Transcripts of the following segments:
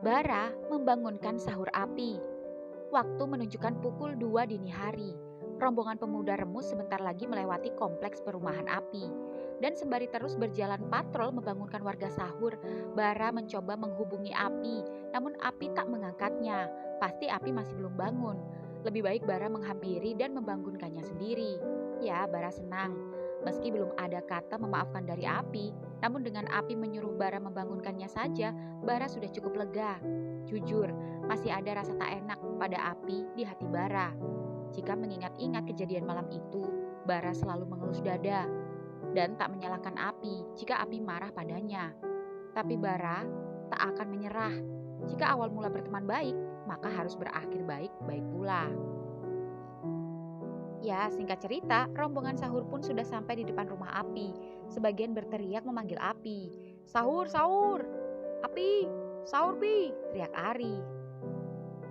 Bara membangunkan sahur api. Waktu menunjukkan pukul 2 dini hari. Rombongan pemuda remus sebentar lagi melewati kompleks perumahan api. Dan sembari terus berjalan patrol membangunkan warga sahur, Bara mencoba menghubungi api. Namun api tak mengangkatnya. Pasti api masih belum bangun. Lebih baik Bara menghampiri dan membangunkannya sendiri. Ya, Bara senang. Meski belum ada kata memaafkan dari api, namun dengan api menyuruh Bara membangunkannya saja, Bara sudah cukup lega. Jujur, masih ada rasa tak enak pada api di hati Bara. Jika mengingat-ingat kejadian malam itu, Bara selalu mengelus dada dan tak menyalahkan api jika api marah padanya. Tapi Bara tak akan menyerah. Jika awal mula berteman baik, maka harus berakhir baik-baik pula. Ya, singkat cerita, rombongan sahur pun sudah sampai di depan rumah api. Sebagian berteriak memanggil api. Sahur, sahur! Api, sahur pi! Teriak Ari.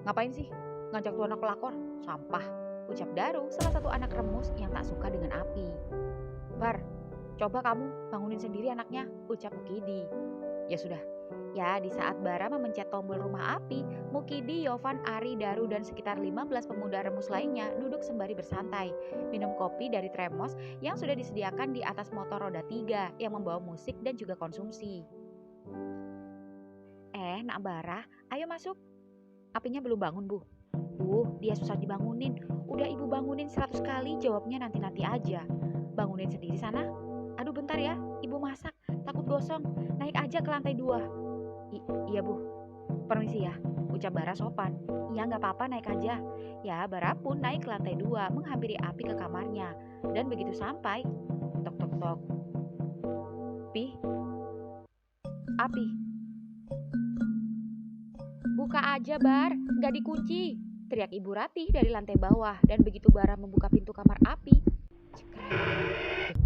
Ngapain sih? Ngajak tuh anak pelakor? Sampah, ucap Daru, salah satu anak remus yang tak suka dengan api. Bar, coba kamu bangunin sendiri anaknya, ucap Mukidi. Ya sudah. Ya, di saat Bara memencet tombol rumah api, Mukidi, Yovan, Ari, Daru, dan sekitar 15 pemuda remus lainnya duduk sembari bersantai, minum kopi dari termos yang sudah disediakan di atas motor roda 3 yang membawa musik dan juga konsumsi. Nak Bara, ayo masuk. Apinya belum bangun, Bu. Dia susah dibangunin. Udah Ibu bangunin 100 kali, jawabnya nanti-nanti aja. Bangunin sendiri sana. Aduh bentar ya, Ibu masak. Takut gosong. Naik aja ke lantai 2. Iya Bu, permisi ya, ucap Bara sopan. Iya gak apa-apa, naik aja. Ya, Bara pun naik ke lantai 2 menghampiri api ke kamarnya. Dan begitu sampai, tok tok tok. Pi, api. Buka aja Bar, gak dikunci, teriak Ibu Ratih dari lantai bawah. Dan begitu Bara membuka pintu kamar api, cekrek.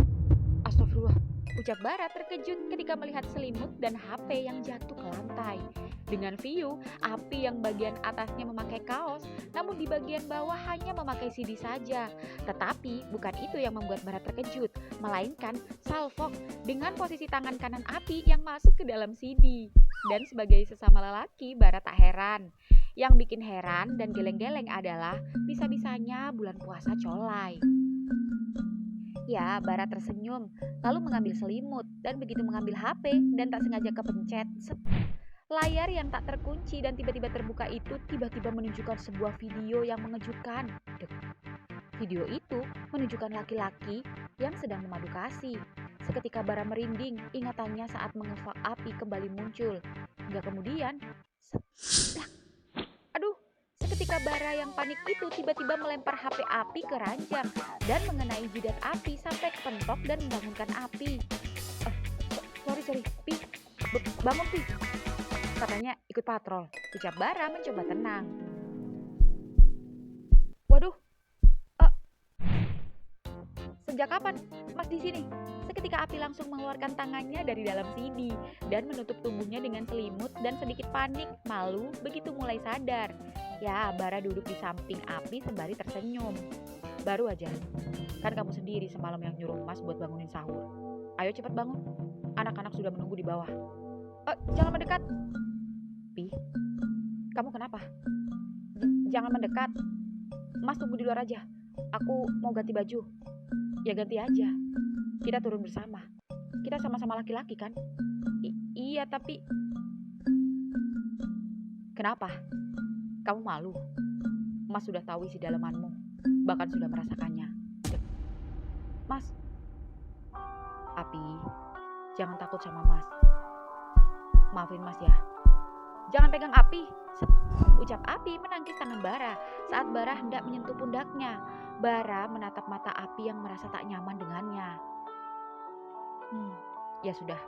Astagfirullah, ucap Bara terkejut ketika melihat selimut dan HP yang jatuh ke lantai. Dengan view, api yang bagian atasnya memakai kaos, namun di bagian bawah hanya memakai CD saja. Tetapi bukan itu yang membuat Bara terkejut, melainkan salfok dengan posisi tangan kanan api yang masuk ke dalam CD. Dan sebagai sesama lelaki, Bara tak heran. Yang bikin heran dan geleng-geleng adalah bisa-bisanya bulan puasa colai. Ya, Bara tersenyum, lalu mengambil selimut, dan begitu mengambil HP dan tak sengaja kepencet, layar yang tak terkunci dan tiba-tiba terbuka itu tiba-tiba menunjukkan sebuah video yang mengejutkan. Video itu menunjukkan laki-laki yang sedang memadu kasih. Seketika Bara merinding, ingatannya saat mengevak api kembali muncul. Hingga kemudian, aduh, seketika Bara yang panik itu tiba-tiba melempar HP api ke ranjang dan mengenai jidat api sampai kepentok dan membangunkan api. Sorry, Pi, bangun Pi. Katanya ikut patrol, ucap Bara mencoba tenang. Waduh, sejak kapan Mas di sini? Seketika api langsung mengeluarkan tangannya dari dalam CD dan menutup tubuhnya dengan selimut dan sedikit panik, malu, begitu mulai sadar. Ya, Bara duduk di samping api sembari tersenyum. Baru aja, kan kamu sendiri semalam yang nyuruh Mas buat bangunin sahur. Ayo cepat bangun, anak-anak sudah menunggu di bawah. Jangan mendekat. Pi, kamu kenapa? Jangan mendekat. Mas tunggu di luar aja. Aku mau ganti baju. Ya ganti aja. Kita turun bersama. Kita sama-sama laki-laki kan? Iya tapi... Kenapa? Kamu malu? Mas sudah tahu isi dalamanmu. Bahkan sudah merasakannya. Mas. Api, jangan takut sama Mas. Maafin Mas ya. Jangan pegang api. Ucap api menangkis tangan Bara saat Bara hendak menyentuh pundaknya. Bara menatap mata api yang merasa tak nyaman dengannya. Ya sudah,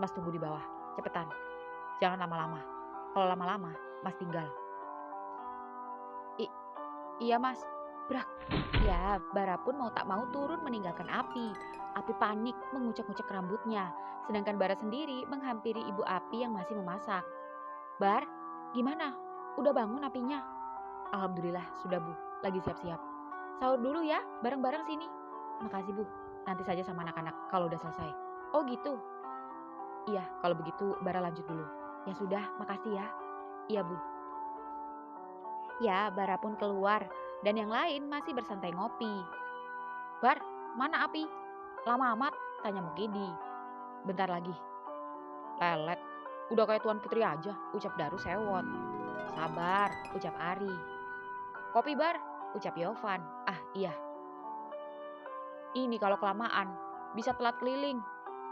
Mas tunggu di bawah. Cepetan, jangan lama-lama. Kalau lama-lama, Mas tinggal. Iya Mas. Brak. Ya, Bara pun mau tak mau turun meninggalkan api. Api panik mengucek-ngucek rambutnya. Sedangkan Bara sendiri menghampiri ibu api yang masih memasak. Bar, gimana? Udah bangun apinya? Alhamdulillah, sudah Bu. Lagi siap-siap. Sahur dulu ya, bareng-bareng sini. Makasih Bu, nanti saja sama anak-anak kalau udah selesai. Oh gitu? Iya, kalau begitu Bara lanjut dulu. Ya sudah, makasih ya. Iya Bu. Ya, Bara pun keluar dan yang lain masih bersantai ngopi. Bar, mana Api? Lama amat, tanya Mukidi. Bentar lagi. Lelet, udah kayak Tuan Putri aja, ucap Daru sewot. Sabar, ucap Ari. Kopi Bar, ucap Yovan. Ah iya. Ini kalau kelamaan, bisa telat keliling.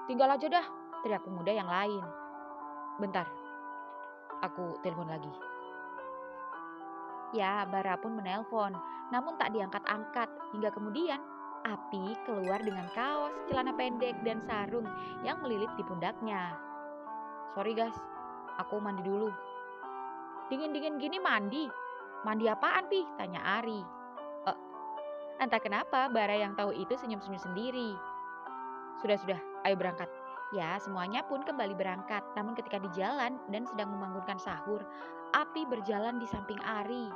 Tinggal aja dah, teriak pemuda yang lain. Bentar, aku telepon lagi. Ya, Bara pun menelpon, namun tak diangkat-angkat. Hingga kemudian, Api keluar dengan kaos, celana pendek, dan sarung yang melilit di pundaknya. Sorry guys, aku mandi dulu. Dingin-dingin gini mandi? Mandi apaan Pi? Tanya Ari. Entah kenapa Bara yang tahu itu senyum-senyum sendiri. Sudah, ayo berangkat. Ya, semuanya pun kembali berangkat. Namun ketika di jalan dan sedang membangunkan sahur, Api berjalan di samping Ari.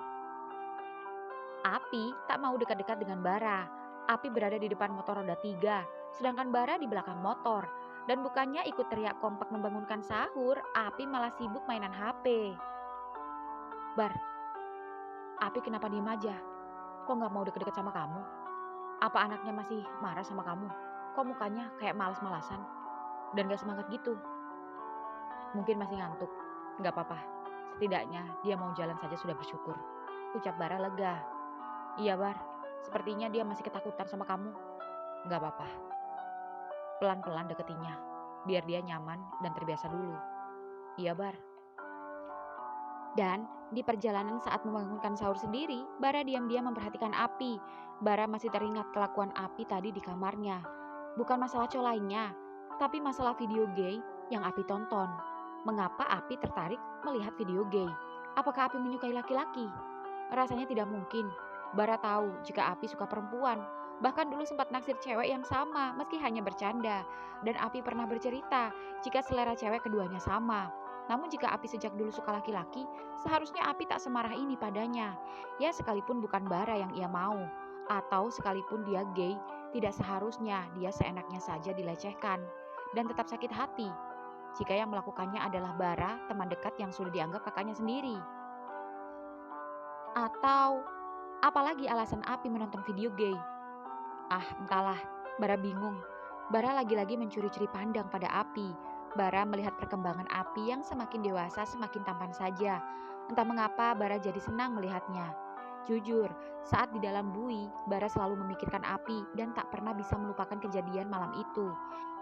Api tak mau dekat-dekat dengan Bara. Api berada di depan motor roda 3, sedangkan Bara di belakang motor. Dan bukannya ikut teriak kompak membangunkan sahur, Api malah sibuk mainan HP. Bar, Api kenapa diem aja? Kok gak mau deket-deket sama kamu? Apa anaknya masih marah sama kamu? Kok mukanya kayak malas-malasan? Dan gak semangat gitu? Mungkin masih ngantuk. Gak apa-apa. Setidaknya dia mau jalan saja sudah bersyukur. Ucap Bara lega. Iya Bar, sepertinya dia masih ketakutan sama kamu. Gak apa-apa. Pelan-pelan deketinnya. Biar dia nyaman dan terbiasa dulu. Iya Bar. Dan di perjalanan saat membangunkan sahur sendiri, Bara diam-diam memperhatikan Api. Bara masih teringat kelakuan Api tadi di kamarnya. Bukan masalah cowok lainnya, tapi masalah video gay yang Api tonton. Mengapa Api tertarik melihat video gay? Apakah Api menyukai laki-laki? Rasanya tidak mungkin. Bara tahu jika Api suka perempuan. Bahkan dulu sempat naksir cewek yang sama meski hanya bercanda. Dan Api pernah bercerita jika selera cewek keduanya sama. Namun jika Api sejak dulu suka laki-laki, seharusnya Api tak semarah ini padanya. Ya sekalipun bukan Bara yang ia mau, atau sekalipun dia gay, tidak seharusnya dia seenaknya saja dilecehkan dan tetap sakit hati jika yang melakukannya adalah Bara, teman dekat yang sudah dianggap kakaknya sendiri. Atau apalagi alasan Api menonton video gay? Ah, entahlah, Bara bingung. Bara lagi-lagi mencuri-curi pandang pada Api. Bara melihat perkembangan Api yang semakin dewasa semakin tampan saja. Entah mengapa Bara jadi senang melihatnya. Jujur, saat di dalam bui, Bara selalu memikirkan Api dan tak pernah bisa melupakan kejadian malam itu.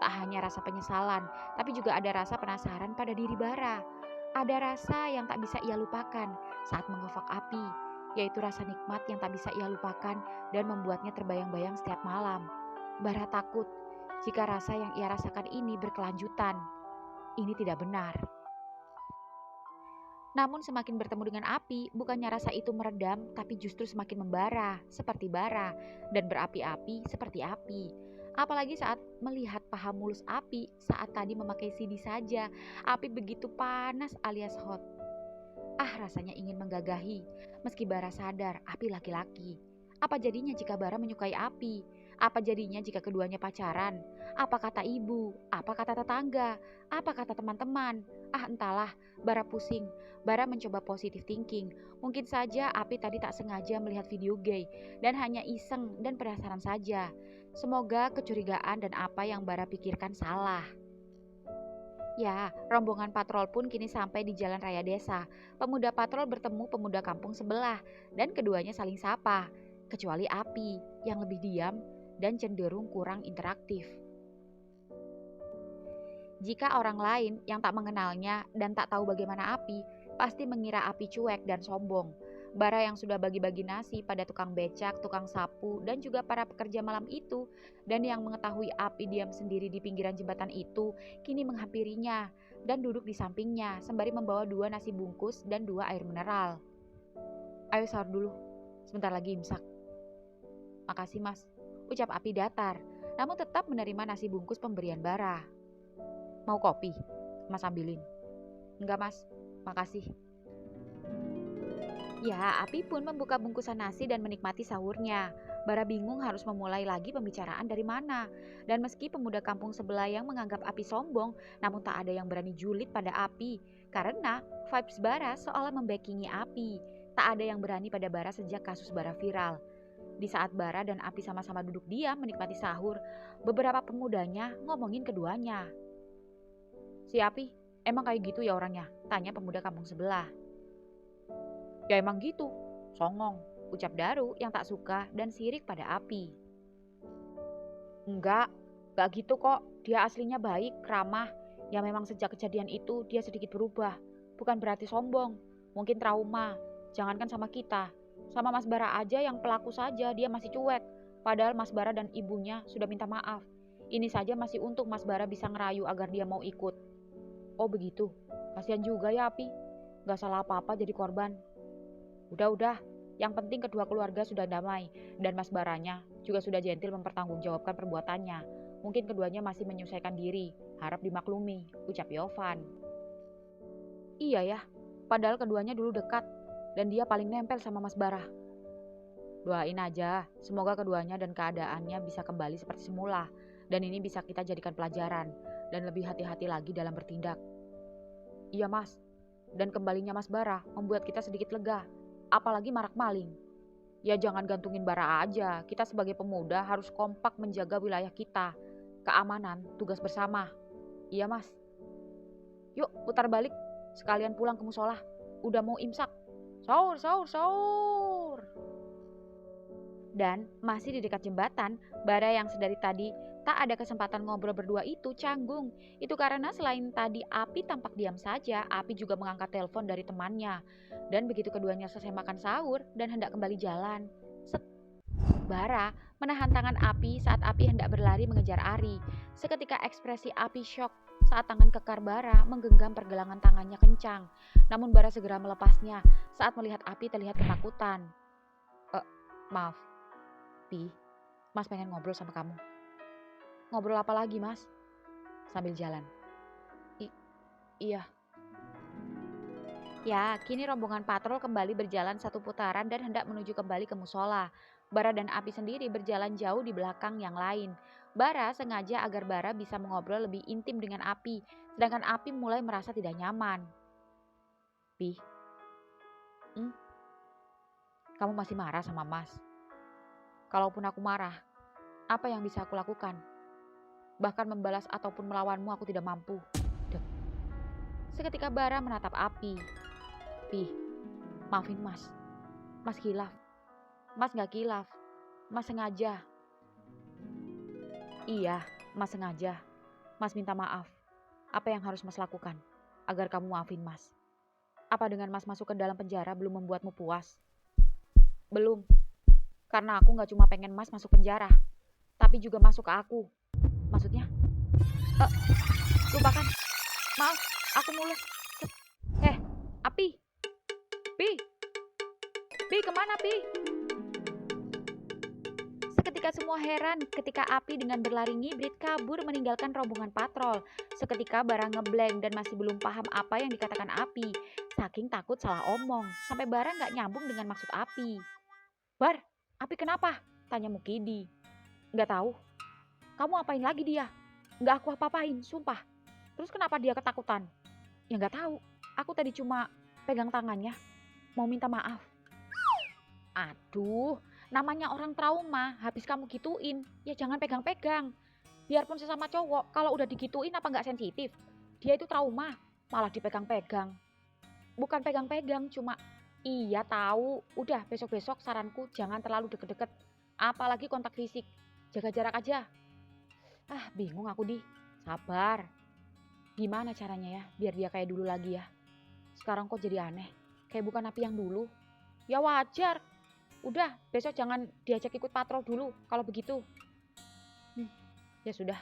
Tak hanya rasa penyesalan, tapi juga ada rasa penasaran pada diri Bara. Ada rasa yang tak bisa ia lupakan saat mengovok Api, yaitu rasa nikmat yang tak bisa ia lupakan dan membuatnya terbayang-bayang setiap malam. Bara takut jika rasa yang ia rasakan ini berkelanjutan. Ini tidak benar. Namun semakin bertemu dengan Api, bukannya rasa itu meredam, tapi justru semakin membara, seperti bara, dan berapi-api seperti api. Apalagi saat melihat paha mulus Api saat tadi memakai CD saja, Api begitu panas alias hot. Rasanya ingin menggagahi, meski Bara sadar Api laki-laki. Apa jadinya jika Bara menyukai Api? Apa jadinya jika keduanya pacaran? Apa kata ibu? Apa kata tetangga? Apa kata teman-teman? Entahlah, Bara pusing. Bara mencoba positive thinking. Mungkin saja Api tadi tak sengaja melihat video gay dan hanya iseng dan penasaran saja. Semoga kecurigaan dan apa yang Bara pikirkan salah. Ya, rombongan patrol pun kini sampai di jalan raya desa. Pemuda patrol bertemu pemuda kampung sebelah dan keduanya saling sapa. Kecuali Api yang lebih diam dan cenderung kurang interaktif. Jika orang lain yang tak mengenalnya dan tak tahu bagaimana Api, pasti mengira Api cuek dan sombong. Bara yang sudah bagi-bagi nasi pada tukang becak, tukang sapu, dan juga para pekerja malam itu, dan yang mengetahui Api diam sendiri di pinggiran jembatan itu, kini menghampirinya dan duduk di sampingnya sembari membawa 2 nasi bungkus dan 2 air mineral. Ayo sahur dulu, sebentar lagi imsak. Makasih mas, ucap Api datar, namun tetap menerima nasi bungkus pemberian Bara. Mau kopi? Mas ambilin. Enggak mas, makasih. Ya, Api pun membuka bungkusan nasi dan menikmati sahurnya. Bara bingung harus memulai lagi pembicaraan dari mana. Dan meski pemuda kampung sebelah yang menganggap Api sombong, namun tak ada yang berani julid pada Api. Karena vibes Bara seolah membackingi Api. Tak ada yang berani pada Bara sejak kasus Bara viral. Di saat Bara dan Api sama-sama duduk diam menikmati sahur, beberapa pemudanya ngomongin keduanya. Si Api, emang kayak gitu ya orangnya? Tanya pemuda kampung sebelah. Ya emang gitu, songong, ucap Daru yang tak suka dan sirik pada Api. Enggak gitu kok. Dia aslinya baik, ramah. Ya memang sejak kejadian itu dia sedikit berubah. Bukan berarti sombong, mungkin trauma. Jangankan sama kita, sama Mas Bara aja yang pelaku saja dia masih cuek. Padahal Mas Bara dan ibunya sudah minta maaf. Ini saja masih untung Mas Bara bisa ngerayu agar dia mau ikut. Oh begitu, kasihan juga ya Api. Gak salah apa-apa jadi korban. Udah, yang penting kedua keluarga sudah damai dan Mas Baranya juga sudah gentil mempertanggungjawabkan perbuatannya. Mungkin keduanya masih menyesuaikan diri, harap dimaklumi, ucap Yovan. Iya ya, padahal keduanya dulu dekat dan dia paling nempel sama Mas Bara. Doain aja, semoga keduanya dan keadaannya bisa kembali seperti semula dan ini bisa kita jadikan pelajaran dan lebih hati-hati lagi dalam bertindak. Iya Mas, dan kembalinya Mas Bara membuat kita sedikit lega. Apalagi marak maling. Ya jangan gantungin Bara aja, kita sebagai pemuda harus kompak menjaga wilayah kita. Keamanan, tugas bersama. Iya Mas. Yuk putar balik, sekalian pulang ke musola. Udah mau imsak. Sahur. Dan masih di dekat jembatan, Bara yang sedari tadi tak ada kesempatan ngobrol berdua itu canggung. Itu karena selain tadi Api tampak diam saja, Api juga mengangkat telepon dari temannya. Dan begitu keduanya selesai makan sahur dan hendak kembali jalan, set, Bara menahan tangan Api saat Api hendak berlari mengejar Ari. Seketika ekspresi Api syok saat tangan kekar Bara menggenggam pergelangan tangannya kencang. Namun Bara segera melepasnya saat melihat Api terlihat ketakutan. Maaf, Pi, Mas pengen ngobrol sama kamu. Ngobrol apa lagi Mas? Sambil jalan. Iya. Ya, kini rombongan patrol kembali berjalan satu putaran dan hendak menuju kembali ke musola. Bara dan Api sendiri berjalan jauh di belakang yang lain. Bara sengaja agar Bara bisa mengobrol lebih intim dengan Api, sedangkan Api mulai merasa tidak nyaman. Pi, kamu masih marah sama Mas? Kalaupun aku marah, apa yang bisa aku lakukan? Bahkan membalas ataupun melawanmu aku tidak mampu. Seketika Bara menatap Api. Pi, maafin Mas. Mas kilaf. Mas gak kilaf. Mas sengaja. Iya, Mas sengaja. Mas minta maaf. Apa yang harus Mas lakukan agar kamu maafin Mas? Apa dengan Mas masuk ke dalam penjara belum membuatmu puas? Belum. Karena aku gak cuma pengen Mas masuk penjara, tapi juga masuk ke aku. Maksudnya? Lupakan. Maaf, aku mulus. Api. Pi, kemana Pi? Seketika semua heran ketika Api dengan berlari ngibrit kabur meninggalkan rombongan patrol. Seketika Bara ngeblank dan masih belum paham apa yang dikatakan Api. Saking takut salah omong, sampai Bara gak nyambung dengan maksud Api. Bar, Api kenapa? Tanya Mukidi. Gak tahu. Kamu apain lagi dia? Gak aku apa-apain, sumpah. Terus kenapa dia ketakutan? Ya gak tahu. Aku tadi cuma pegang tangannya, mau minta maaf. Aduh, namanya orang trauma, habis kamu gituin, ya jangan pegang-pegang. Biarpun sesama cowok, kalau udah digituin apa gak sensitif? Dia itu trauma, malah dipegang-pegang. Bukan pegang-pegang, cuma iya tahu. Udah besok-besok saranku jangan terlalu deket-deket, apalagi kontak fisik. Jaga jarak aja. Bingung aku sabar. Gimana caranya ya biar dia kayak dulu lagi ya? Sekarang kok jadi aneh, kayak bukan Api yang dulu. Ya wajar. Udah, besok jangan diajak ikut patrol dulu kalau begitu. Ya sudah.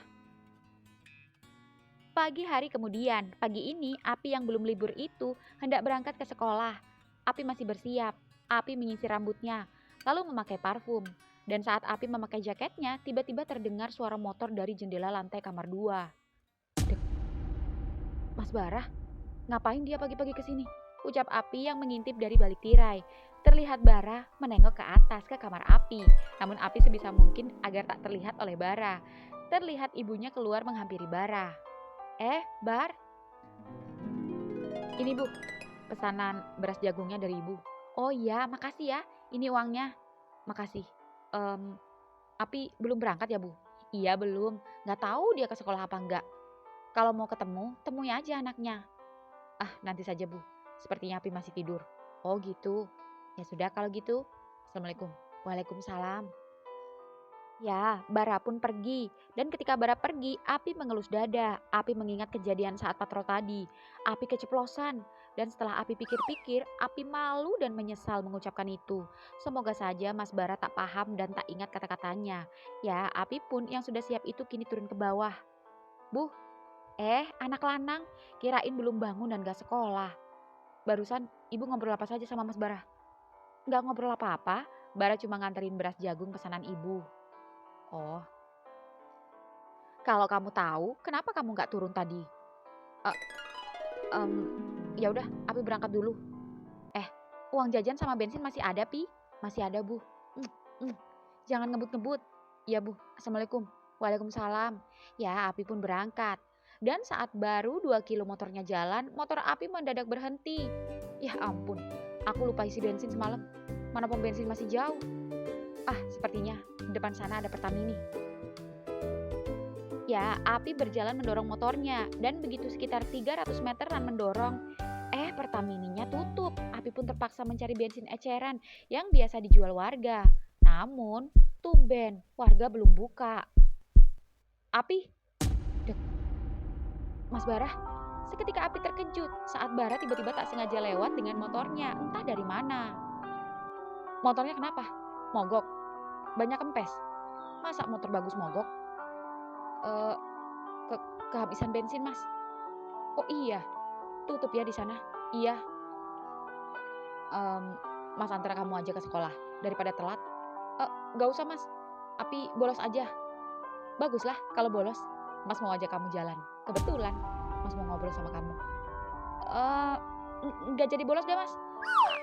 Pagi hari kemudian, pagi ini Api yang belum libur itu hendak berangkat ke sekolah. Api masih bersiap. Api menyisir rambutnya, lalu memakai parfum. Dan saat Api memakai jaketnya, tiba-tiba terdengar suara motor dari jendela lantai kamar 2. Mas Bara, ngapain dia pagi-pagi kesini? ucap Api yang mengintip dari balik tirai. Terlihat Bara menengok ke atas ke kamar Api, namun Api sebisa mungkin agar tak terlihat oleh Bara. Terlihat ibunya keluar menghampiri Bara. Bar, ini Bu, pesanan beras jagungnya dari Ibu. Oh iya, makasih ya, ini uangnya. Makasih. Api belum berangkat ya Bu? Iya belum, gak tahu dia ke sekolah apa enggak. Kalau mau ketemu, temui aja anaknya. Nanti saja Bu, sepertinya Api masih tidur. Oh gitu, ya sudah kalau gitu. Assalamualaikum. Waalaikumsalam. Ya, Bara pun pergi. Dan ketika Bara pergi, Api mengelus dada. Api mengingat kejadian saat patrol tadi. Api keceplosan. Dan setelah Api pikir-pikir, Api malu dan menyesal mengucapkan itu. Semoga saja Mas Bara tak paham dan tak ingat kata-katanya. Ya, Api pun yang sudah siap itu kini turun ke bawah. Bu, anak lanang, kirain belum bangun dan gak sekolah. Barusan ibu ngobrol apa saja sama Mas Bara? Gak ngobrol apa-apa, Bara cuma nganterin beras jagung pesanan ibu. Oh, kalau kamu tahu, kenapa kamu nggak turun tadi? Ya udah, Api berangkat dulu. Uang jajan sama bensin masih ada, Pi? Masih ada, Bu. Jangan ngebut-ngebut. Ya, Bu. Assalamualaikum. Waalaikumsalam. Ya, Api pun berangkat. Dan saat baru 2 kilo motornya jalan, motor Api mendadak berhenti. Ya ampun, aku lupa isi bensin semalam. Mana pom bensin masih jauh. Sepertinya di depan sana ada Pertamini. Ya, Api berjalan mendorong motornya dan begitu sekitar 300 meteran mendorong, Pertamininya tutup. Api pun terpaksa mencari bensin eceran yang biasa dijual warga. Namun, tumben warga belum buka. Api, Mas Bara, seketika Api terkejut saat Bara tiba-tiba tak sengaja lewat dengan motornya, entah dari mana. Motornya kenapa? Mogok? Banyak kempes? Masa motor bagus mogok? Kehabisan bensin, Mas. Oh iya, tutup ya di sana. Iya. Mas antar kamu aja ke sekolah daripada telat. Gak usah Mas, Api bolos aja. Baguslah kalau bolos. Mas mau ajak kamu jalan. Kebetulan Mas mau ngobrol sama kamu. Gak jadi bolos deh Mas.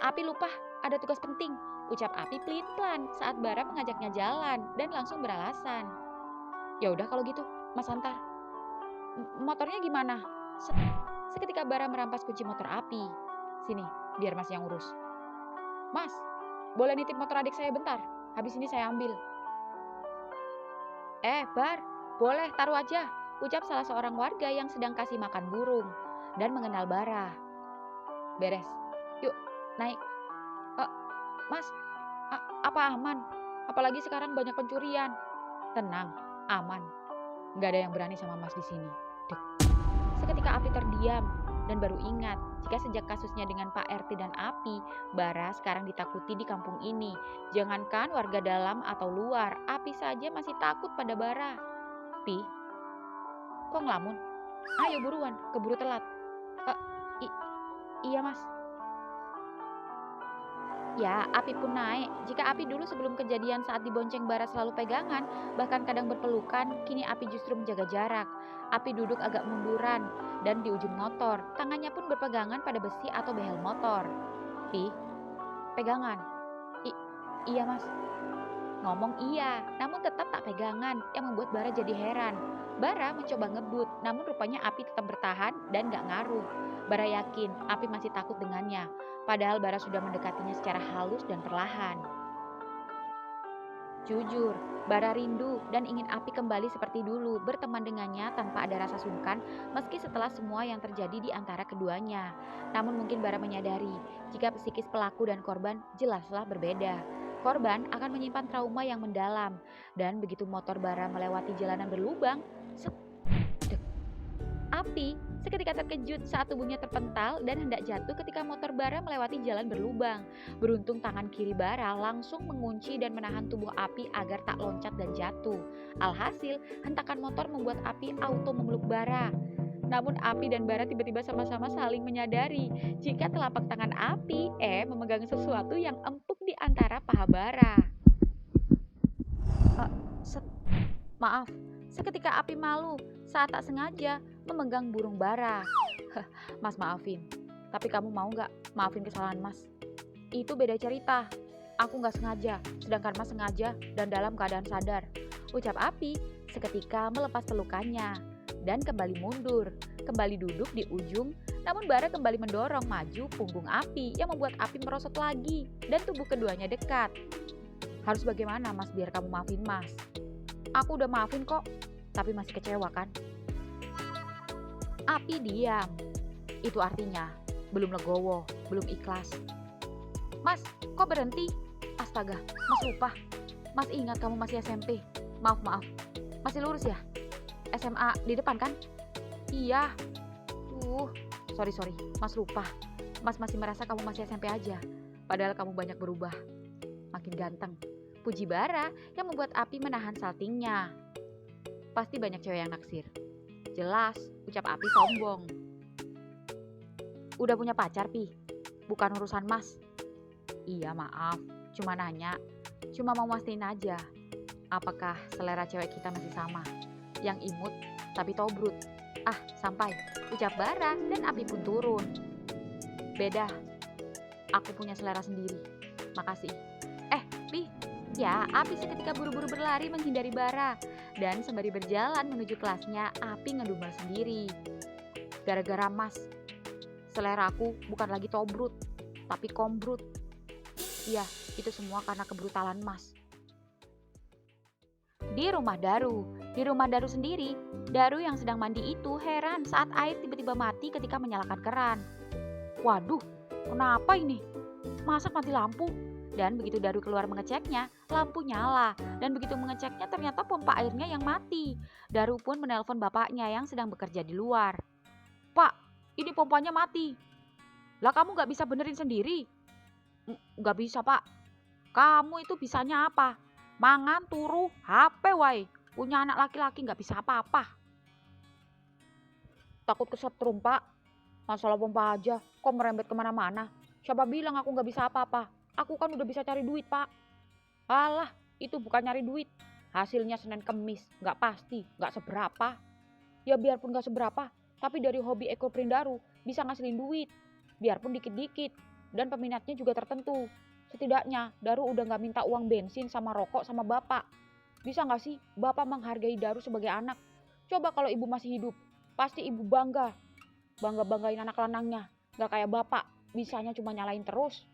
Api lupa ada tugas penting. Ucap Api pelin-pelan saat Bara mengajaknya jalan dan langsung beralasan. Ya udah kalau gitu, Mas antar. Motornya gimana? Seketika Bara merampas kunci motor Api. Sini, biar Mas yang urus. Mas, boleh nitip motor adik saya bentar? Habis ini saya ambil. Bar, boleh taruh aja. Ucap salah seorang warga yang sedang kasih makan burung dan mengenal Bara. Beres, yuk naik. Mas, apa aman? Apalagi sekarang banyak pencurian. Tenang, aman. Gak ada yang berani sama Mas di sini. Seketika Api terdiam dan baru ingat jika sejak kasusnya dengan Pak RT dan Api, Bara sekarang ditakuti di kampung ini. Jangankan warga dalam atau luar, Api saja masih takut pada Bara. Pi, kok ngelamun? Ayo buruan, keburu telat. Iya Mas. Ya, Api pun naik. Jika Api dulu sebelum kejadian saat dibonceng Bara selalu pegangan, bahkan kadang berpelukan, kini Api justru menjaga jarak. Api duduk agak munduran dan di ujung motor, tangannya pun berpegangan pada besi atau behel motor. Pi, pegangan. Iya Mas. Ngomong iya, namun tetap tak pegangan, yang membuat Bara jadi heran. Bara mencoba ngebut, namun rupanya Api tetap bertahan dan gak ngaruh. Bara yakin Api masih takut dengannya, padahal Bara sudah mendekatinya secara halus dan perlahan. Jujur, Bara rindu dan ingin Api kembali seperti dulu, berteman dengannya tanpa ada rasa sungkan, meski setelah semua yang terjadi di antara keduanya. Namun mungkin Bara menyadari, jika psikis pelaku dan korban jelaslah berbeda. Korban akan menyimpan trauma yang mendalam, dan begitu motor Bara melewati jalanan berlubang, Api seketika terkejut saat tubuhnya terpental dan hendak jatuh ketika motor Bara melewati jalan berlubang. Beruntung tangan kiri Bara langsung mengunci dan menahan tubuh Api agar tak loncat dan jatuh. Alhasil, hentakan motor membuat Api auto memeluk Bara. Namun Api dan Bara tiba-tiba sama-sama saling menyadari jika telapak tangan Api memegang sesuatu yang empuk di antara paha Bara. Maaf, seketika Api malu saat tak sengaja memegang burung Bara. Mas maafin, Tapi kamu mau gak maafin kesalahan Mas? Itu beda cerita. Aku gak sengaja, sedangkan Mas sengaja dan dalam keadaan sadar. Ucap Api seketika melepas pelukannya dan kembali mundur, kembali duduk di ujung. Namun Bara kembali mendorong maju punggung Api yang membuat Api merosot lagi dan tubuh keduanya dekat. Harus bagaimana Mas biar kamu maafin Mas? Aku udah maafin kok, tapi masih kecewa kan? Api diam. Itu artinya belum legowo, belum ikhlas. Mas, kok berhenti? Astaga, Mas lupa. Mas ingat kamu masih SMP. Maaf. Masih lurus ya? SMA di depan kan? Iya. Sorry. Mas lupa. Mas masih merasa kamu masih SMP aja. Padahal kamu banyak berubah. Makin ganteng. Puji Bara yang membuat Api menahan saltingnya. Pasti banyak cewek yang naksir. Jelas, ucap Api sombong. Udah punya pacar, Pi? Bukan urusan Mas. Iya, maaf. Cuma nanya. Cuma mau mastiin aja. Apakah selera cewek kita masih sama? Yang imut, tapi tobrut. Sampai. Ucap Bara dan Api pun turun. Beda. Aku punya selera sendiri. Makasih. Pi. Ya, Api seketika buru-buru berlari menghindari Bara. Dan sembari berjalan menuju kelasnya, Api ngedumel sendiri. Gara-gara Mas. Selera aku bukan lagi tobrut, tapi kombrut. Iya, itu semua karena kebrutalan Mas. Di rumah Daru sendiri, Daru yang sedang mandi itu heran saat air tiba-tiba mati ketika menyalakan keran. Waduh, kenapa ini? Masa mati lampu? Dan begitu Daru keluar mengeceknya, lampu nyala. Dan begitu mengeceknya ternyata pompa airnya yang mati. Daru pun menelpon bapaknya yang sedang bekerja di luar. Pak, ini pompanya mati. Lah kamu gak bisa benerin sendiri? Gak bisa pak. Kamu itu bisanya apa? Mangan, turu, HP wae. Punya anak laki-laki gak bisa apa-apa. Takut kesetrum pak. Masalah pompa aja, kok merembet kemana-mana. Siapa bilang aku gak bisa apa-apa? Aku kan udah bisa cari duit pak. Alah, itu bukan nyari duit. Hasilnya Senin Kemis, gak pasti, gak seberapa. Ya biarpun gak seberapa, tapi dari hobi ekoprint Daru bisa ngasilin duit. Biarpun dikit-dikit, dan peminatnya juga tertentu. Setidaknya Daru udah gak minta uang bensin sama rokok sama bapak. Bisa gak sih bapak menghargai Daru sebagai anak? Coba kalau ibu masih hidup, pasti ibu banggain anak lanangnya. Gak kayak bapak, bisanya cuma nyalain terus.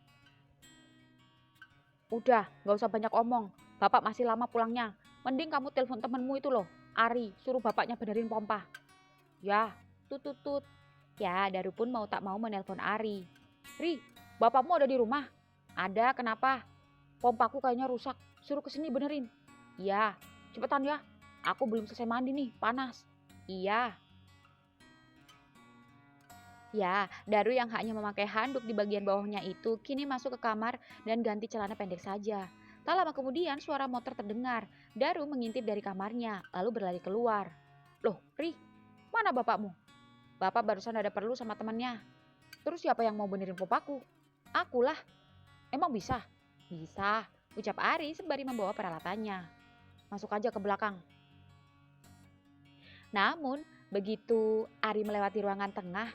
Udah, gak usah banyak omong. Bapak masih lama pulangnya. Mending kamu telepon temenmu itu loh, Ari, suruh bapaknya benerin pompa. Ya, tut. Ya, Daru pun mau tak mau menelpon Ari. Ri, bapakmu ada di rumah? Ada, kenapa? Pompaku kayaknya rusak, suruh kesini benerin. Iya, cepetan ya. Aku belum selesai mandi nih, panas. Iya. Ya, Daru yang hanya memakai handuk di bagian bawahnya itu kini masuk ke kamar dan ganti celana pendek saja. Tak lama kemudian suara motor terdengar. Daru mengintip dari kamarnya, lalu berlari keluar. Loh, Ri, mana bapakmu? Bapak barusan ada perlu sama temannya. Terus siapa yang mau benerin pompaku? Akulah. Emang bisa? Bisa, ucap Ari sembari membawa peralatannya. Masuk aja ke belakang. Namun, begitu Ari melewati ruangan tengah,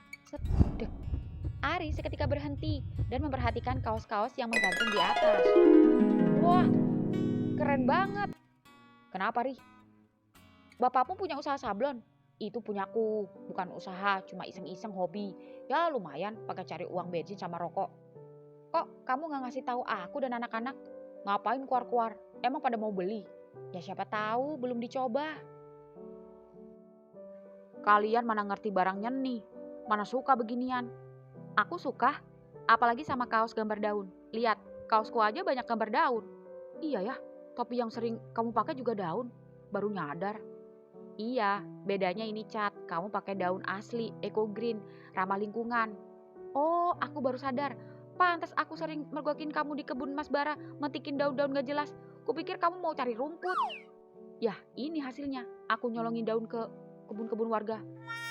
Ari seketika berhenti dan memperhatikan kaos-kaos yang menggantung di atas. Wah, keren banget. Kenapa, Ri? Bapakmu punya usaha sablon? Itu punyaku, bukan usaha, cuma iseng-iseng hobi. Ya lumayan pakai cari uang bensin sama rokok. Kok kamu gak ngasih tahu aku dan anak-anak? Ngapain keluar-keluar? Emang pada mau beli? Ya siapa tahu belum dicoba. Kalian mana ngerti barangnya nih? Mana suka beginian? Aku suka, apalagi sama kaos gambar daun. Lihat, kaosku aja banyak gambar daun. Iya ya, topi yang sering kamu pakai juga daun. Baru nyadar. Iya, bedanya ini cat. Kamu pakai daun asli, eco green, ramah lingkungan. Oh, aku baru sadar. Pantas aku sering mergokin kamu di kebun Mas Bara, metikin daun-daun gak jelas. Kupikir kamu mau cari rumput. Yah, ini hasilnya. Aku nyolongin daun ke kebun-kebun warga.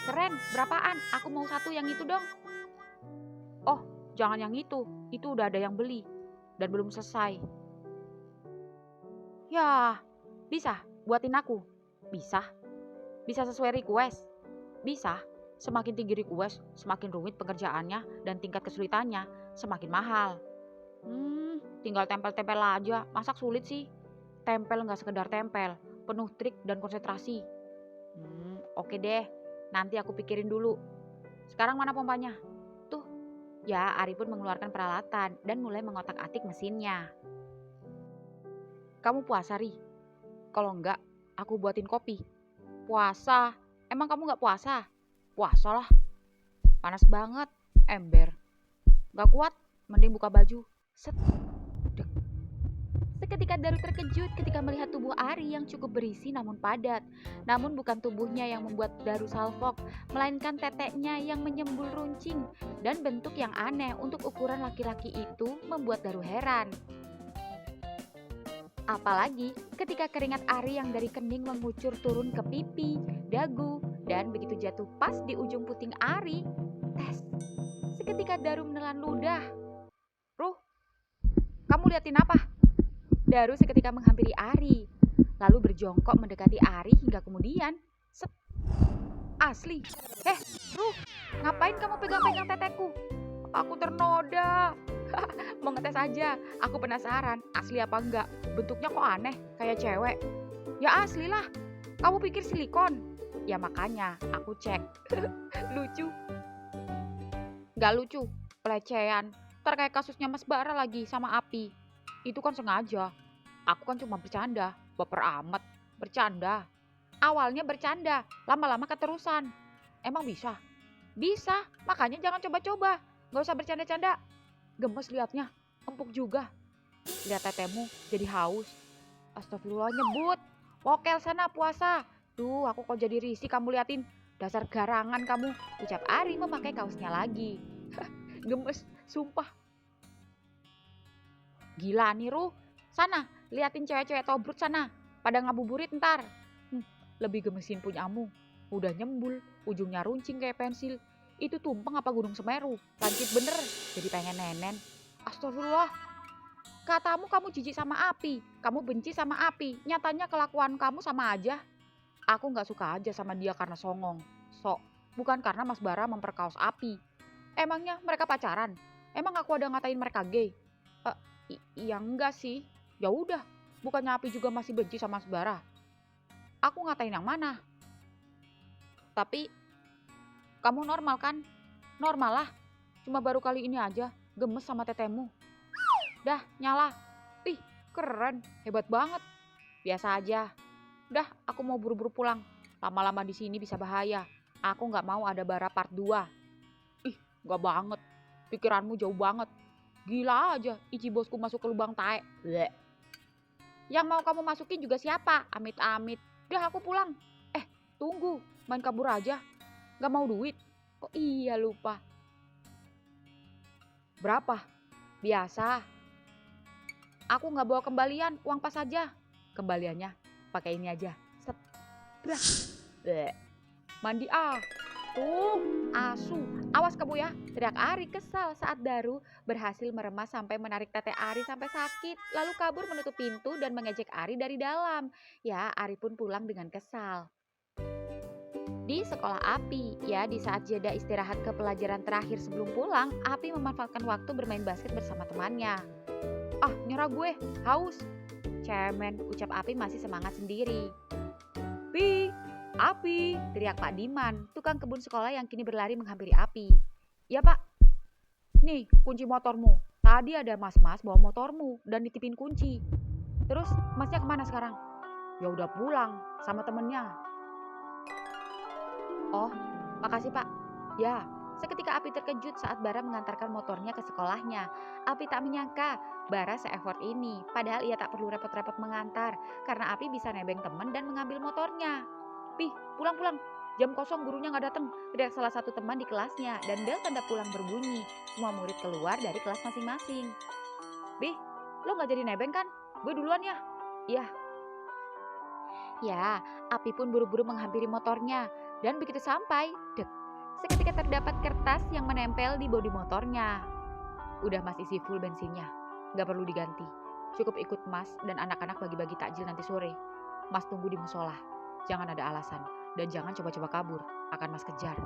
Keren, berapaan? Aku mau satu yang itu dong. Oh, jangan yang itu udah ada yang beli dan belum selesai. Ya, bisa buatin aku? Bisa. Bisa sesuai request? Bisa. Semakin tinggi request, semakin rumit pengerjaannya dan tingkat kesulitannya semakin mahal. Tinggal tempel-tempel aja, masak sulit sih? Tempel nggak sekedar tempel, penuh trik dan konsentrasi. Oke deh, nanti aku pikirin dulu. Sekarang mana pompanya? Tuh, ya Ari pun mengeluarkan peralatan dan mulai mengotak-atik mesinnya. Kamu puasa, Ri? Kalau enggak, aku buatin kopi. Puasa? Emang kamu nggak puasa? Puasa lah. Panas banget, ember. Nggak kuat, mending buka baju. Set. Dek. Seketika Daru terkejut ketika melihat tubuh Ari yang cukup berisi namun padat. Namun bukan tubuhnya yang membuat Daru salfok, melainkan teteknya yang menyembul runcing. Dan bentuk yang aneh untuk ukuran laki-laki itu membuat Daru heran. Apalagi ketika keringat Ari yang dari kening mengucur turun ke pipi, dagu, dan begitu jatuh pas di ujung puting Ari. Tes. Seketika Daru menelan ludah. Ruh, kamu liatin apa? Daru seketika menghampiri Ari, lalu berjongkok mendekati Ari hingga kemudian, set. Asli. Ruh, ngapain kamu pegang-pegang teteku? Aku ternoda. Mau ngetes aja, aku penasaran asli apa enggak. Bentuknya kok aneh, kayak cewek. Ya asli lah, kamu pikir silikon? Ya makanya aku cek. Lucu. Gak lucu, pelecehan. Ntar kayak kasusnya Mas Bara lagi sama Api. Itu kan sengaja. Aku kan cuma bercanda, baper amat. Bercanda. Awalnya bercanda, lama-lama keterusan. Emang bisa? Bisa, makanya jangan coba-coba. Gak usah bercanda-canda. Gemes liatnya, empuk juga. Lihat tetemu jadi haus. Astagfirullah nyebut. Wokel sana puasa. Duh, aku kok jadi risih kamu liatin. Dasar garangan kamu, ucap Ari memakai kaosnya lagi. Gemes, sumpah. Gila nih Ruh. Sana, liatin cewek-cewek tobrut sana. Pada ngabuburit ntar. Lebih gemesin punyamu. Udah nyembul, ujungnya runcing kayak pensil. Itu tumpeng apa gunung Semeru? Lancip bener, jadi pengen nenen. Astagfirullah. Katamu kamu jijik sama Api, kamu benci sama Api. Nyatanya kelakuan kamu sama aja. Aku gak suka aja sama dia karena songong. Sok, bukan karena Mas Bara memperkaos Api. Emangnya mereka pacaran? Emang aku ada ngatain mereka gay? Ya enggak sih. Ya udah, bukannya Api juga masih benci sama Mas Bara. Aku ngatain yang mana? Tapi kamu normal kan? Normal lah. Cuma baru kali ini aja gemes sama tetemu. Dah, nyala. Ih, keren. Hebat banget. Biasa aja. Dah, aku mau buru-buru pulang. Lama-lama di sini bisa bahaya. Aku nggak mau ada Bara part 2. Ih, nggak banget. Pikiranmu jauh banget. Gila aja, Ichi bosku masuk ke lubang tae. Bleh. Yang mau kamu masukin juga siapa? Amit-amit. Dah, aku pulang. Tunggu. Main kabur aja. Gak mau duit? Kok iya lupa? Berapa? Biasa. Aku gak bawa kembalian, uang pas aja. Kembaliannya pakai ini aja. Set. Bleh. Mandi ah. Tuh, asu. Awas kamu ya. Teriak Ari kesal saat Daru berhasil meremas sampai menarik tete Ari sampai sakit. Lalu kabur menutup pintu dan mengejek Ari dari dalam. Ya, Ari pun pulang dengan kesal. Di sekolah Api, ya di saat jeda istirahat ke pelajaran terakhir sebelum pulang, Api memanfaatkan waktu bermain basket bersama temannya. Ah, nyerah gue, haus. Cemen, ucap Api masih semangat sendiri. Pi, Api, teriak Pak Diman, tukang kebun sekolah yang kini berlari menghampiri Api. Ya Pak, nih kunci motormu. Tadi ada mas-mas bawa motormu dan ditipin kunci. Terus masnya kemana sekarang? Ya udah pulang sama temennya. Oh, makasih Pak. Ya, seketika Api terkejut saat Bara mengantarkan motornya ke sekolahnya. Api tak menyangka Bara se-effort ini, padahal ia tak perlu repot-repot mengantar karena Api bisa nebeng teman dan mengambil motornya. Pih, pulang-pulang. Jam kosong gurunya gak datang, teriak salah satu teman di kelasnya dan bel tanda pulang berbunyi. Semua murid keluar dari kelas masing-masing. Bih, lo gak jadi nebeng kan? Gue duluan ya? Iya. Ya, Api pun buru-buru menghampiri motornya. Dan begitu sampai, dek, seketika terdapat kertas yang menempel di bodi motornya. Udah Mas isi full bensinnya, gak perlu diganti. Cukup ikut Mas dan anak-anak bagi-bagi takjil nanti sore. Mas tunggu di musola, jangan ada alasan. Dan jangan coba-coba kabur, akan Mas kejar.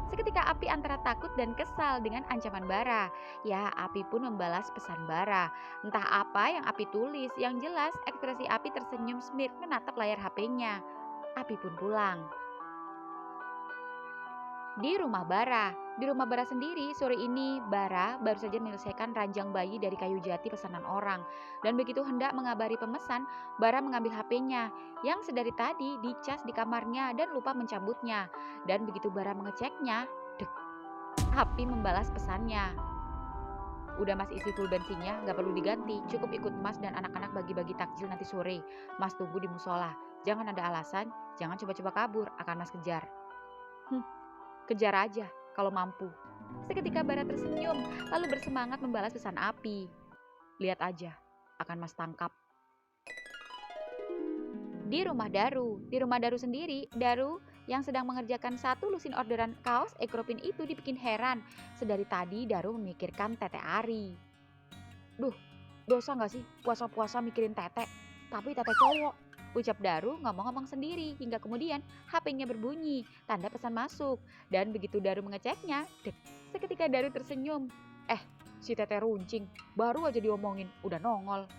Seketika Api antara takut dan kesal dengan ancaman Bara. Ya, Api pun membalas pesan Bara. Entah apa yang Api tulis, yang jelas ekspresi Api tersenyum smirk menatap layar HP-nya. Api pun pulang. Di rumah Bara sendiri, sore ini Bara baru saja menyelesaikan ranjang bayi dari kayu jati pesanan orang. Dan begitu hendak mengabari pemesan, Bara mengambil HP-nya yang sedari tadi dicas di kamarnya dan lupa mencabutnya. Dan begitu Bara mengeceknya, dek, Api membalas pesannya. Udah Mas isi full bensinnya, gak perlu diganti, cukup ikut Mas dan anak-anak bagi-bagi takjil nanti sore. Mas tunggu di musola, jangan ada alasan, jangan coba-coba kabur, akan Mas kejar. Kejar aja kalau mampu. Seketika Bara tersenyum, lalu bersemangat membalas pesan Api. Lihat aja, akan Mas tangkap. Di rumah Daru sendiri, Daru yang sedang mengerjakan satu lusin orderan kaos Ekropin itu dibikin heran. Sedari tadi Daru memikirkan Tete Ari. Duh, dosa gak sih puasa-puasa mikirin Tete? Tapi Tete cowok, ucap Daru ngomong-ngomong sendiri hingga kemudian HP-nya berbunyi, tanda pesan masuk. Dan begitu Daru mengeceknya, seketika Daru tersenyum. Si Tete runcing, baru aja diomongin, udah nongol.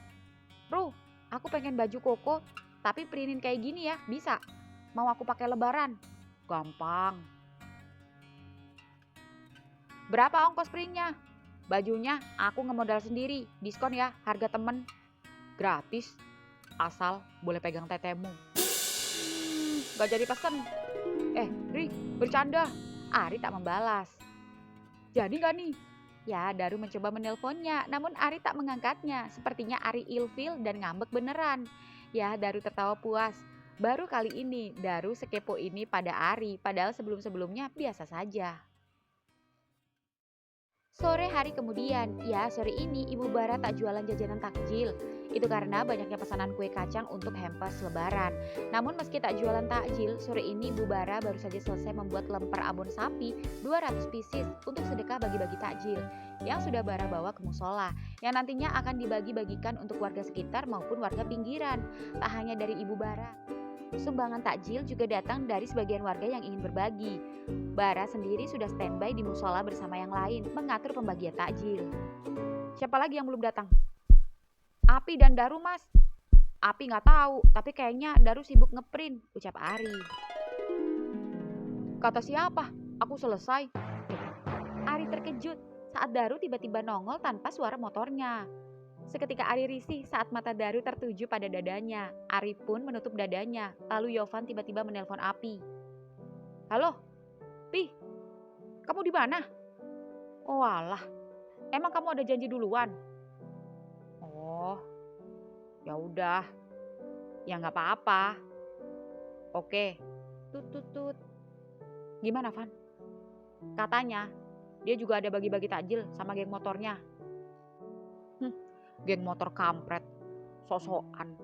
Bro, aku pengen baju koko, tapi printin kayak gini ya, bisa? Mau aku pakai lebaran? Gampang. Berapa ongkos printnya? Bajunya aku ngemodal sendiri, diskon ya, harga temen. Gratis. Asal boleh pegang tetemu. Gak jadi pesen. Ri, bercanda. Ari tak membalas. Jadi gak nih? Ya, Daru mencoba menelponnya, namun Ari tak mengangkatnya. Sepertinya Ari ilfil dan ngambek beneran. Ya, Daru tertawa puas. Baru kali ini Daru sekepo ini pada Ari, padahal sebelum-sebelumnya biasa saja. Sore hari kemudian, ya sore ini Ibu Bara tak jualan jajanan takjil. Itu karena banyaknya pesanan kue kacang untuk hampers lebaran. Namun meski tak jualan takjil, sore ini Ibu Bara baru saja selesai membuat lemper abon sapi 200 pieces untuk sedekah bagi-bagi takjil yang sudah Bara bawa ke musola, yang nantinya akan dibagi-bagikan untuk warga sekitar maupun warga pinggiran. Tak hanya dari Ibu Bara, sumbangan takjil juga datang dari sebagian warga yang ingin berbagi. Bara sendiri sudah standby di musola bersama yang lain mengatur pembagian takjil. Siapa lagi yang belum datang? Api dan Daru, Mas. Api nggak tahu, tapi kayaknya Daru sibuk ngeprint, ucap Ari. Kata siapa? Aku selesai. Ari terkejut saat Daru tiba-tiba nongol tanpa suara motornya. Seketika Ari risih saat mata Daru tertuju pada dadanya. Ari pun menutup dadanya. Lalu Yovan tiba-tiba menelpon Api. Halo, Pi, kamu di mana? Oh alah, emang kamu ada janji duluan? Oh, ya udah, ya nggak apa-apa. Oke, tut. Gimana Van? Katanya dia juga ada bagi-bagi takjil sama geng motornya. Geng motor kampret, sosokan.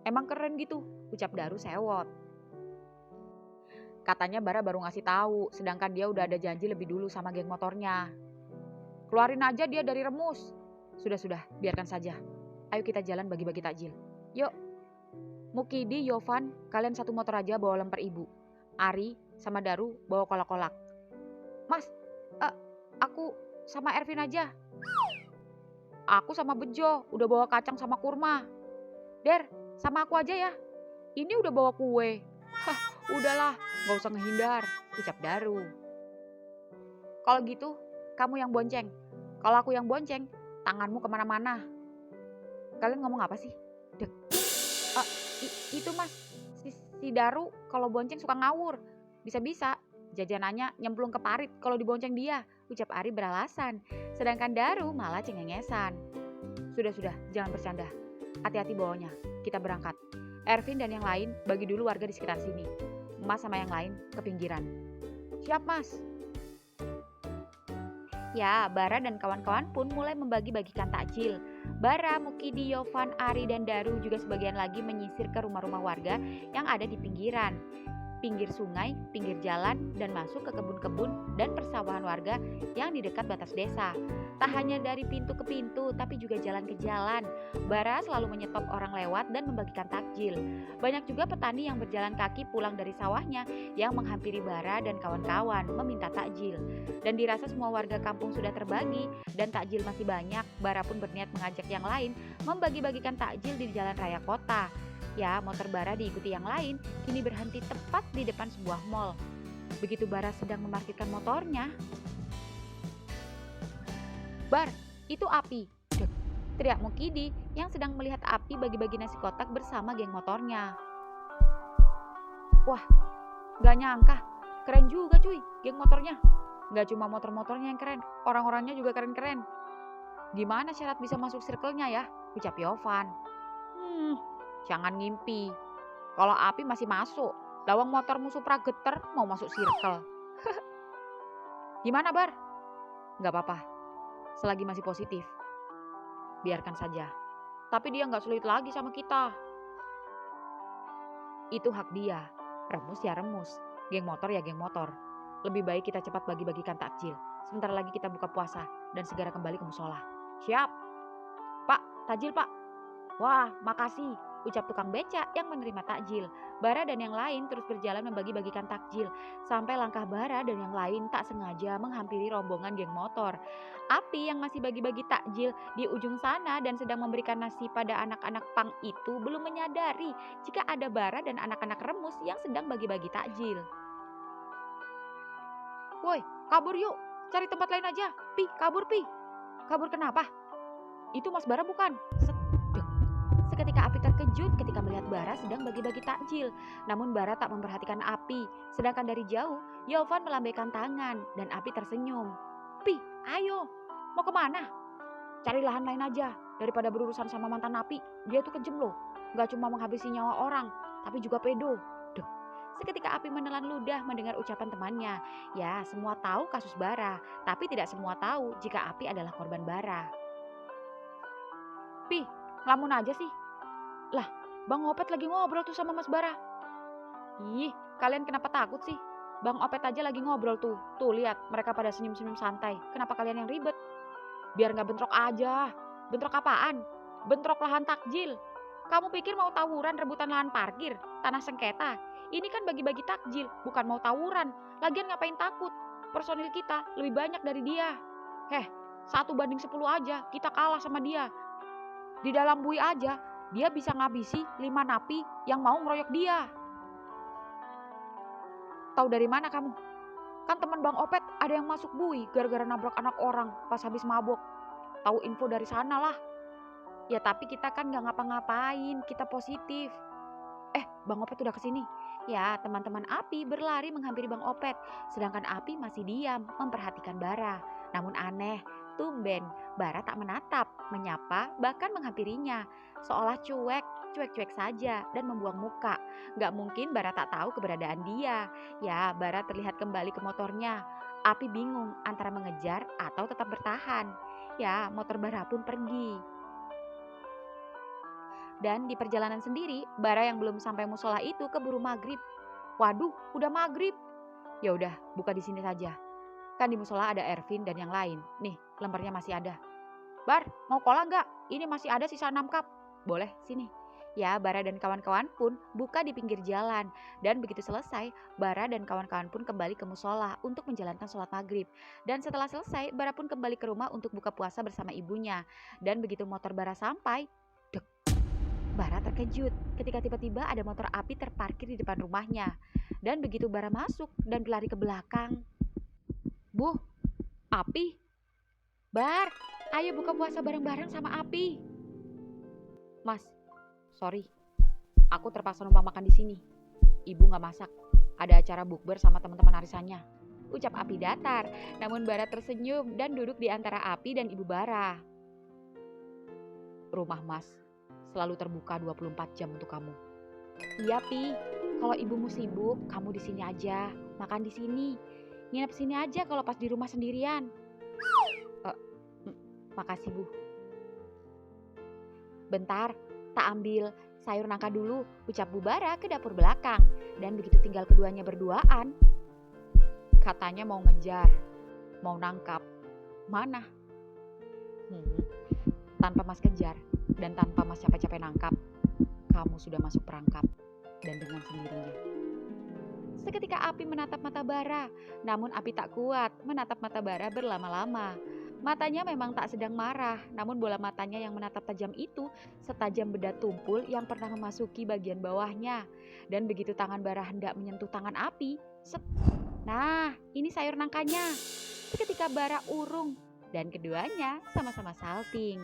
Emang keren gitu, ucap Daru sewot. Katanya Bara baru ngasih tahu, sedangkan dia udah ada janji lebih dulu sama geng motornya. Keluarin aja dia dari remus. Sudah, biarkan saja. Ayo kita jalan bagi-bagi takjil. Yuk. Mukidi, Yovan, kalian satu motor aja bawa lemper ibu. Ari sama Daru bawa kolak-kolak. Mas, aku sama Ervin aja. Aku sama Bejo udah bawa kacang sama kurma. Der, sama aku aja ya. Ini udah bawa kue. Udahlah, gak usah ngehindar, ucap Daru. Kalau gitu, kamu yang bonceng. Kalau aku yang bonceng, tanganmu kemana-mana. Kalian ngomong apa sih? Itu Mas, si Daru kalau bonceng suka ngawur. Bisa-bisa jajanannya nyemplung ke parit kalau dibonceng dia, ucap Ari beralasan. Sedangkan Daru malah cengengesan. Sudah, jangan bercanda. Hati-hati bawanya, kita berangkat. Ervin dan yang lain bagi dulu warga di sekitar sini. Mas sama yang lain ke pinggiran. Siap Mas. Ya, Bara dan kawan-kawan pun mulai membagi-bagikan takjil. Bara, Mukidi, Yovan, Ari, dan Daru juga sebagian lagi menyisir ke rumah-rumah warga yang ada di pinggiran. pinggir sungai, pinggir jalan, dan masuk ke kebun-kebun dan persawahan warga yang di dekat batas desa. Tak hanya dari pintu ke pintu, tapi juga jalan ke jalan. Bara selalu menyetop orang lewat dan membagikan takjil. Banyak juga petani yang berjalan kaki pulang dari sawahnya yang menghampiri Bara dan kawan-kawan meminta takjil. Dan dirasa semua warga kampung sudah terbagi dan takjil masih banyak, Bara pun berniat mengajak yang lain membagi-bagikan takjil di jalan raya kota. Ya, motor Bara diikuti yang lain, kini berhenti tepat di depan sebuah mall. Begitu Bara sedang memarkirkan motornya, "Bar, itu api!" Dek, teriak Mukidi yang sedang melihat api bagi-bagi nasi kotak bersama geng motornya. Wah, gak nyangka, keren juga cuy geng motornya. Gak cuma motor-motornya yang keren, orang-orangnya juga keren-keren. Gimana syarat bisa masuk circle-nya ya? Ucap Yovan. Jangan ngimpi. Kalau api masih masuk, lawang motormu Supra geter mau masuk circle. Gimana Bar? Gak apa-apa, selagi masih positif. Biarkan saja. Tapi dia gak sulit lagi sama kita. Itu hak dia. Remus ya remus. Geng motor ya geng motor. Lebih baik kita cepat bagi-bagikan takjil. Sebentar lagi kita buka puasa dan segera kembali ke musola. Siap. Pak, takjil pak. Wah, makasih, ucap tukang beca yang menerima takjil. Bara dan yang lain terus berjalan membagi-bagikan takjil. Sampai langkah Bara dan yang lain tak sengaja menghampiri rombongan geng motor. Api yang masih bagi-bagi takjil di ujung sana dan sedang memberikan nasi pada anak-anak pang itu belum menyadari jika ada Bara dan anak-anak remus yang sedang bagi-bagi takjil. Woi, kabur yuk, cari tempat lain aja. Pi, kabur Pi. Kabur kenapa? Itu Mas Bara bukan? Seketika Api terkejut ketika melihat Bara sedang bagi-bagi takjil. Namun Bara tak memperhatikan Api. Sedangkan dari jauh, Yovan melambaikan tangan dan Api tersenyum. Pi, ayo, mau kemana? Cari lahan lain aja. Daripada berurusan sama mantan Api, dia tuh kejem loh. Gak cuma menghabisi nyawa orang, tapi juga pedo. Duh. Seketika Api menelan ludah mendengar ucapan temannya. Ya, semua tahu kasus Bara, tapi tidak semua tahu jika Api adalah korban Bara. Pi, ngelamun aja sih. Lah, Bang Opet lagi ngobrol tuh sama Mas Bara. Ih, kalian kenapa takut sih? Bang Opet aja lagi ngobrol tuh. Tuh lihat, mereka pada senyum-senyum santai. Kenapa kalian yang ribet? Biar gak bentrok aja. Bentrok apaan? Bentrok lahan takjil. Kamu pikir mau tawuran rebutan lahan parkir, tanah sengketa? Ini kan bagi-bagi takjil, bukan mau tawuran. Lagian ngapain takut? Personil kita lebih banyak dari dia. 1 banding 10 aja, kita kalah sama dia. Di dalam bui aja, dia bisa ngabisi 5 napi yang mau ngeroyok dia. Tahu dari mana kamu? Kan teman Bang Opet ada yang masuk bui gara-gara nabrak anak orang pas habis mabok. Tahu info dari sana lah. Ya tapi kita kan gak ngapa-ngapain, kita positif. Bang Opet udah kesini. Ya, teman-teman Api berlari menghampiri Bang Opet. Sedangkan Api masih diam memperhatikan Bara. Namun aneh, tumben Bara tak menatap, menyapa, bahkan menghampirinya. Seolah cuek saja dan membuang muka. Gak mungkin Bara tak tahu keberadaan dia. Ya, Bara terlihat kembali ke motornya. Api bingung antara mengejar atau tetap bertahan. Ya, motor Bara pun pergi. Dan di perjalanan sendiri, Bara yang belum sampai musola itu keburu maghrib. Waduh, udah maghrib. Ya udah, buka di sini saja. Kan di musola ada Ervin dan yang lain. Nih, lembarnya masih ada. Bar, mau kola nggak? Ini masih ada sisa 6 cup. Boleh, sini. Ya, Bara dan kawan-kawan pun buka di pinggir jalan. Dan begitu selesai, Bara dan kawan-kawan pun kembali ke musola untuk menjalankan sholat maghrib. Dan setelah selesai, Bara pun kembali ke rumah untuk buka puasa bersama ibunya. Dan begitu motor Bara sampai, Bara terkejut ketika tiba-tiba ada motor Api terparkir di depan rumahnya. Dan begitu Bara masuk dan berlari ke belakang. Bu, Api. Bar, ayo buka puasa bareng-bareng sama Api. Mas, sorry. Aku terpaksa numpang makan di sini. Ibu gak masak. Ada acara bukber sama teman-teman arisannya. Ucap Api datar. Namun Bara tersenyum dan duduk di antara Api dan Ibu Bara. Rumah Mas selalu terbuka 24 jam untuk kamu. Iya Pi, kalau ibumu sibuk, kamu di sini aja, makan di sini, nginep sini aja kalau pas di rumah sendirian. Makasih Bu. Bentar, tak ambil sayur nangka dulu, ucap Bu Bara ke dapur belakang. Dan begitu tinggal keduanya berduaan, katanya mau ngejar, mau nangkap. Mana? Tanpa Mas kejar dan tanpa Mas capek-capek nangkap, kamu sudah masuk perangkap dan dengan sendirinya. Seketika Api menatap mata Bara, namun Api tak kuat menatap mata Bara berlama-lama. Matanya memang tak sedang marah, namun bola matanya yang menatap tajam itu setajam bedak tumpul yang pernah memasuki bagian bawahnya. Dan begitu tangan Bara hendak menyentuh tangan Api, set. Nah, ini sayur nangkanya. Seketika Bara urung dan keduanya sama-sama salting.